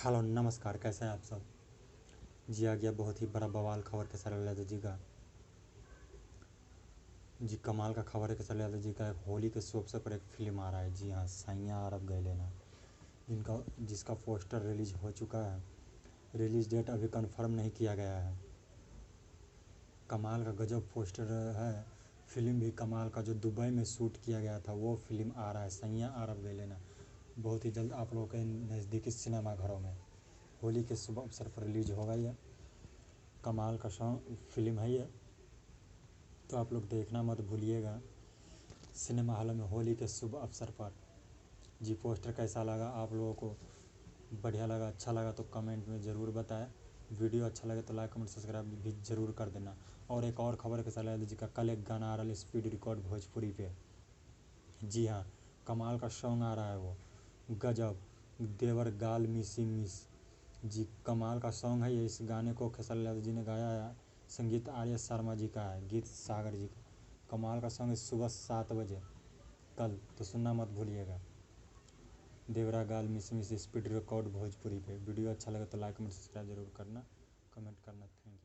Hello नमस्कार, कैसे हैं आप सब। जी आ गया बहुत ही बड़ा बवाल खबर के साथ ललित जी का। जी कमाल का खबर है कि ललित जी का एक होली के शुभ अवसर पर एक फिल्म आ रहा है। जी हाँ, सैयां अरब गए लेना, जिसका पोस्टर रिलीज हो चुका है। रिलीज डेट अभी कंफर्म नहीं किया गया है। कमाल का गजब पोस्टर है। फिल्म भी कमाल का, जो दुबई में शूट किया गया था वो फिल्म आ रहा है, सैयां अरब गए लेना। बहुत ही जल्द आप लोगों के नज़दीकी सिनेमाघरों में होली के शुभ अवसर पर रिलीज होगा। ये कमाल का सॉन्ग फिल्म है ये, तो आप लोग देखना मत भूलिएगा सिनेमा हॉल में होली के शुभ अवसर पर। जी पोस्टर कैसा लगा आप लोगों को, बढ़िया लगा, अच्छा लगा तो कमेंट में ज़रूर बताएं। वीडियो अच्छा लगे तो लाइक कमेंट सब्सक्राइब भी ज़रूर कर देना। और एक और खबर के साथ ललित जी का कल एक गाना आ रहा है स्पीड रिकॉर्ड भोजपुरी पे। जी हाँ, कमाल का सॉन्ग आ रहा है वो, गजब देवर गाल मिसी मिस। जी कमाल का सॉन्ग है ये। इस गाने को खेसारी लाल जी ने गाया है, संगीत आर्य शर्मा जी का है, गीत सागर जी का। कमाल का सॉन्ग है, सुबह 7 बजे कल, तो सुनना मत भूलिएगा। देवरा गाल miss miss speed record Bhojpuri पे। वीडियो अच्छा लगे तो लाइक कमेंट सब्सक्राइब जरूर करना, कमेंट करना। Thank you.